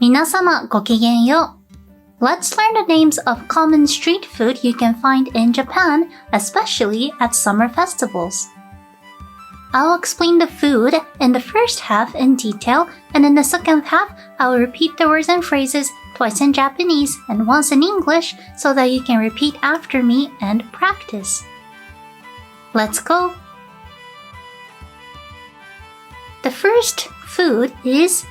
皆様ごきげんよう. Let's learn the names of common street food you can find in Japan, especially at summer festivals. I'll explain the food in the first half in detail, and in the second half, I'll repeat the words and phrases twice in Japanese and once in English so that you can repeat after me and practice. Let's go! The first food is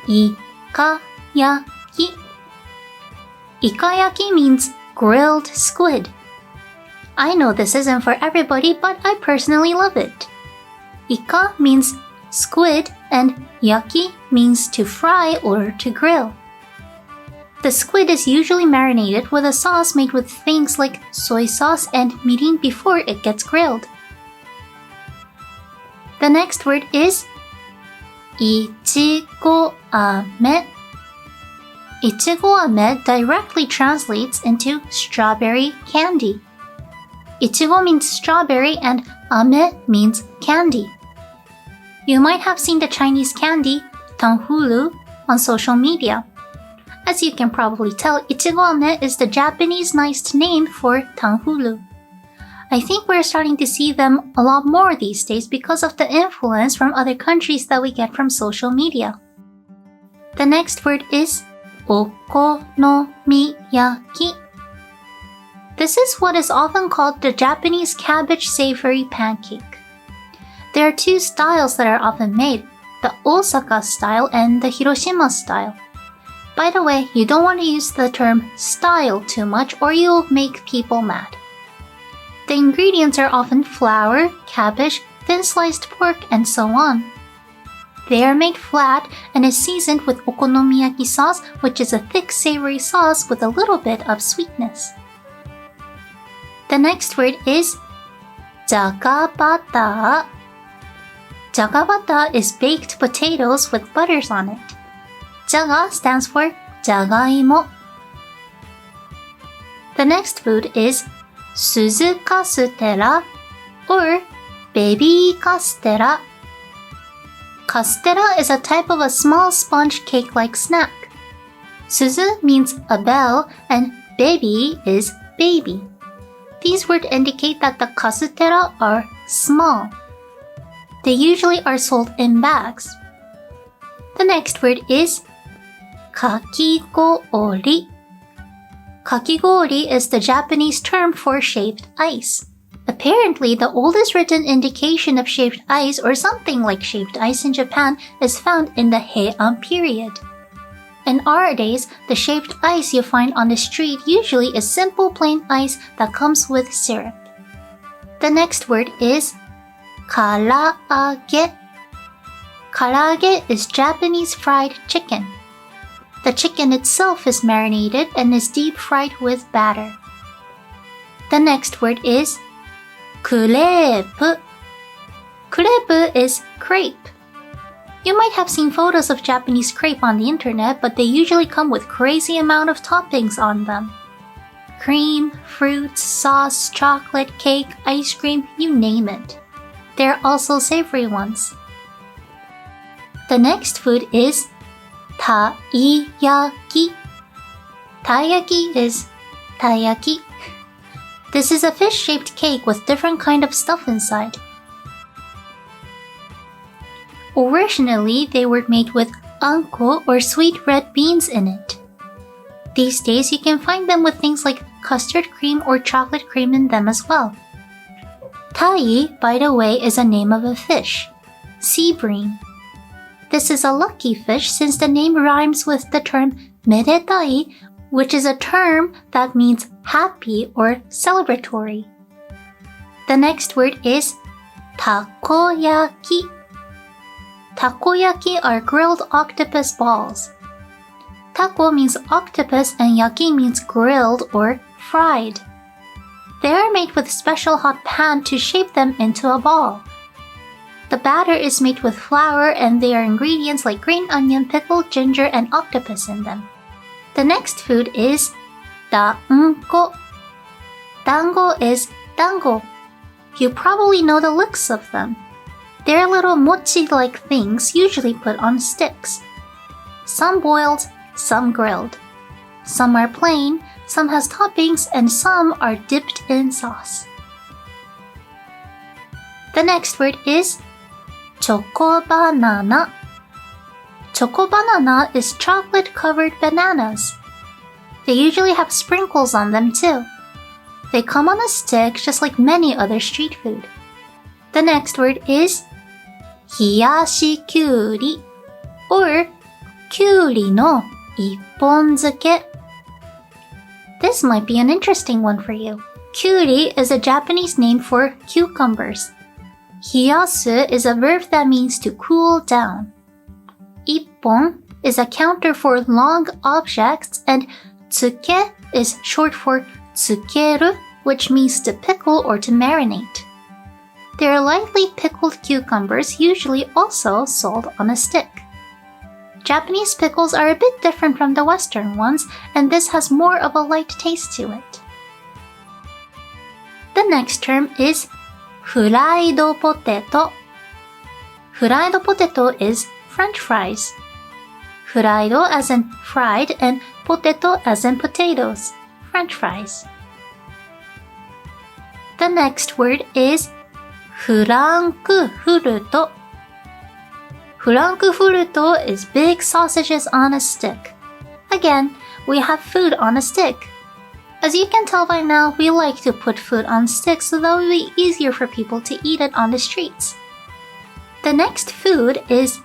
イカ焼き. Ikayaki means grilled squid. I know this isn't for everybody, but I personally love it. Ika means squid and yaki means to fry or to grill. The squid is usually marinated with a sauce made with things like soy sauce and mirin before it gets grilled. The next word is いちご飴. Ichigo-ame directly translates into strawberry candy. Ichigo means strawberry and ame means candy. You might have seen the Chinese candy, tanghulu, on social media. As you can probably tell, Ichigo-ame is the Japanese-nized name for tanghulu. I think we're starting to see them a lot more these days because of the influence from other countries that we get from social media. The next word is お好み焼き. This is what is often called the Japanese cabbage savory pancake. There are two styles that are often made, the Osaka style and the Hiroshima style. By the way, you don't want to use the term style too much or you'll make people mad. The ingredients are often flour, cabbage, thin sliced pork, and so on. They are made flat and is seasoned with okonomiyaki sauce, which is a thick savory sauce with a little bit of sweetness. The next word is じゃがバター. じゃがバター is baked potatoes with butters on it. じゃが stands for じゃがいも. The next food is 鈴カステラ or ベビーカステラ. Castera is a type of a small sponge cake-like snack. Suzu means a bell and baby is baby. These words indicate that the castera are small. They usually are sold in bags. The next word is かき氷. Kakigori is the Japanese term for shaved ice. Apparently, the oldest written indication of shaved ice or something like shaved ice in Japan is found in the Heian period. In our days, the shaved ice you find on the street usually is simple plain ice that comes with syrup. The next word is 唐揚げ. Karaage is Japanese fried chicken. The chicken itself is marinated and is deep fried with batter. The next word is クレープ. Crepe is crepe. You might have seen photos of Japanese crepe on the internet, but they usually come with crazy amount of toppings on them. Cream, fruits, sauce, chocolate, cake, ice cream, you name it. There are also savory ones. The next food is たい焼き. Taiyaki is たい焼き. This is a fish-shaped cake with different kind of stuff inside. Originally, they were made with anko or sweet red beans in it. These days, you can find them with things like custard cream or chocolate cream in them as well. Tai, by the way, is a name of a fish, sea bream. This is a lucky fish since the name rhymes with the term medetai, which is a term that means happy or celebratory. The next word is たこ焼き. Takoyaki are grilled octopus balls. Tako means octopus and yaki means grilled or fried. They are made with special hot pan to shape them into a ball. The batter is made with flour and there are ingredients like green onion, pickle, ginger, and octopus in them. The next food is 団子. Dango is dango. You probably know the looks of them. They're little mochi-like things usually put on sticks. some boiled, some grilled. Some are plain, some has toppings, and some are dipped in sauce. The next word is チョコバナナ. Choco banana is chocolate-covered bananas. They usually have sprinkles on them too. They come on a stick just like many other street food. The next word is 冷やしきゅうり or きゅうりの一本漬け. This might be an interesting one for you. Kyuri is a Japanese name for cucumbers. Hiyasu is a verb that means to cool down. Ippon is a counter for long objects, and tsuke is short for tsukeru, which means to pickle or to marinate. They are lightly pickled cucumbers, usually also sold on a stick. Japanese pickles are a bit different from the Western ones, and this has more of a light taste to it. The next term is フライドポテト. Fried potato is French fries. Fraido as in fried and potato as in potatoes, French fries. The next word is フランクフルト. Frankfurter is big sausages on a stick. Again, we have food on a stick. As you can tell by now, we like to put food on sticks so that it will be easier for people to eat it on the streets. The next food is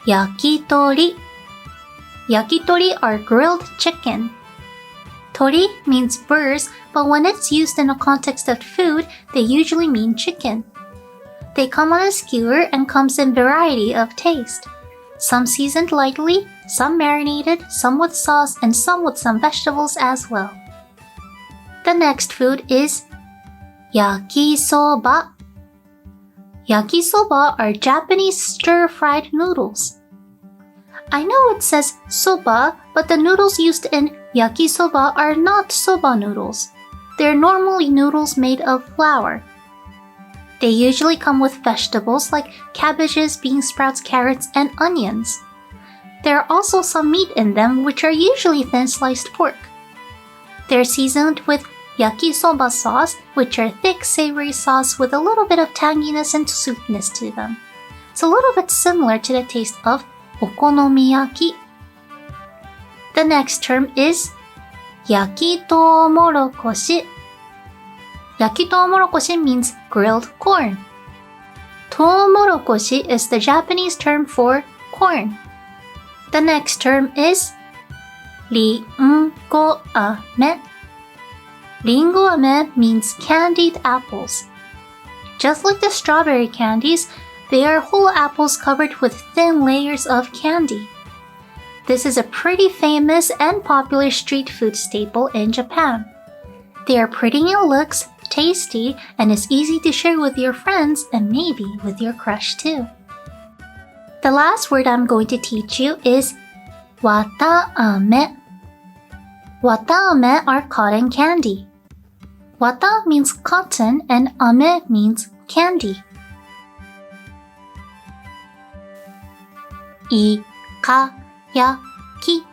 yakitori. Yakitori are grilled chicken. Tori means birds, but when it's used in a context of food, they usually mean chicken. They come on a skewer and comes in variety of taste. Some seasoned lightly, some marinated, some with sauce, and some with some vegetables as well. The next food is yakisoba. Yakisoba are Japanese stir-fried noodles. I know it says soba, but the noodles used in yakisoba are not soba noodles. They're normally noodles made of flour. They usually come with vegetables like cabbages, bean sprouts, carrots, and onions. There are also some meat in them, which are usually thin-sliced pork. They're seasoned with yakisoba sauce, which are thick, savory sauce with a little bit of tanginess and sweetness to them. It's a little bit similar to the taste of okonomiyaki. The next term is yakitomorokoshi. Yakitomorokoshi means grilled corn. Tomorokoshi is the Japanese term for corn. The next term is ringoame. Ringoame means candied apples. Just like the strawberry candies, they are whole apples covered with thin layers of candy. This is a pretty famous and popular street food staple in Japan. They are pretty in looks, tasty, and is easy to share with your friends and maybe with your crush too. The last word I'm going to teach you is wataame. Wataame are cotton candy. Wata means cotton and ame means candy. Ikayaki.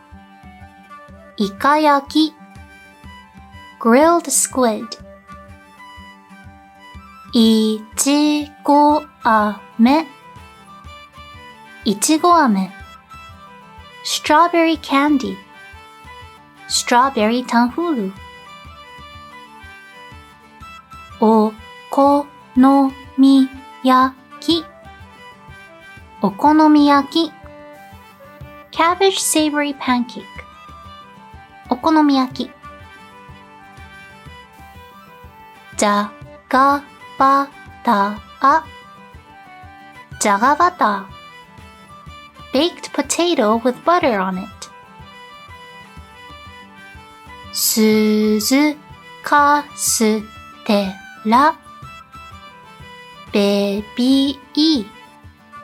Ikayaki. Grilled squid. Ichigoame. Ichigoame. Strawberry candy. Strawberry tanfuru. Okonomiyaki. Okonomiyaki. Cabbage savory pancake. Okonomiyaki. Jagabata. Jagabata. Baked potato with butter on it. Suzukastera. Baby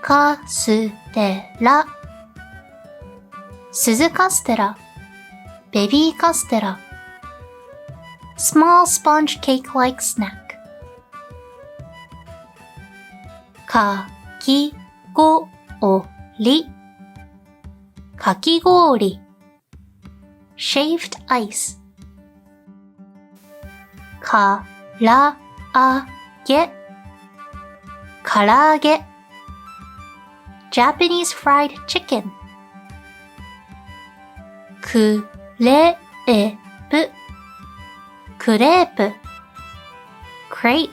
castera. Suzukastera. Baby castera. Small sponge cake-like snack. Kakigori. かき氷 shaved ice からあげ唐揚げ Japanese fried chicken クレープクレープ crepe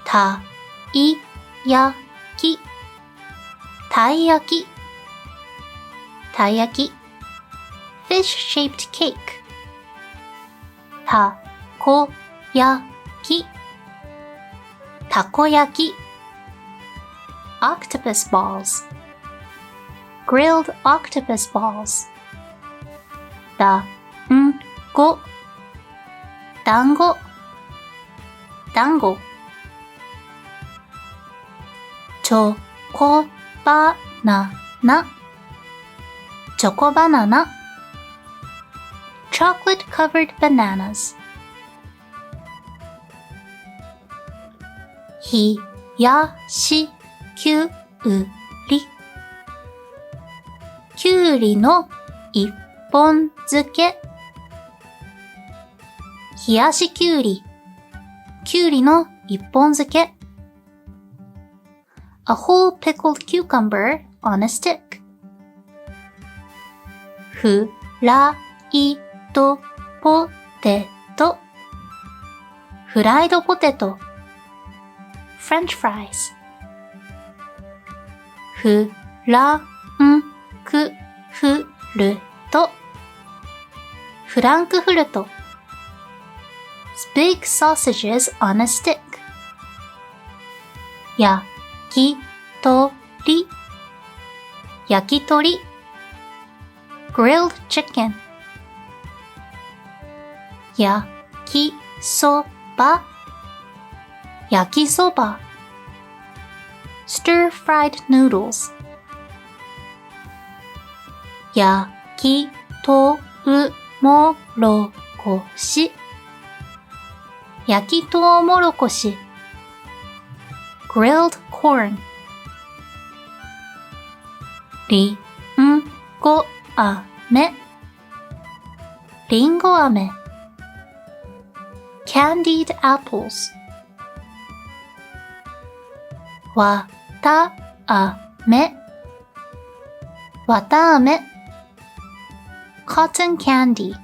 たい焼きたい焼きたい焼き fish shaped cake たこ焼きたこ焼き octopus balls grilled octopus balls だんご団子団子チョコバナナチョコバナナ chocolate covered bananas ひやしきゅうりきゅうりの一本漬け冷やしきゅうりきゅうりの一本漬け A whole pickled cucumber on a stick フライドポテトフライドポテト French fries フランクフルトフランクフルト Big sausages on a stick 焼き鳥焼き鳥 Grilled chicken 焼きそば焼きそば Stir-fried noodles 焼きとうもろこし焼きとうもろこし Grilled corn りんご飴りんご飴 Candied apples わたあめわたあめ Cotton candy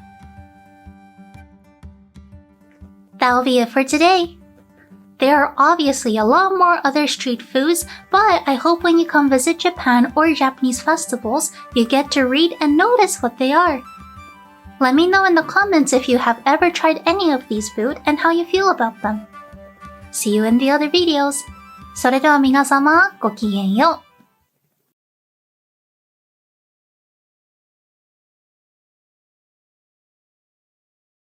That'll be it for today. There are obviously a lot more other street foods, but I hope when you come visit Japan or Japanese festivals, you get to read and notice what they are. Let me know in the comments if you have ever tried any of these food and how you feel about them. See you in the other videos. それでは皆様、ごきげんよう。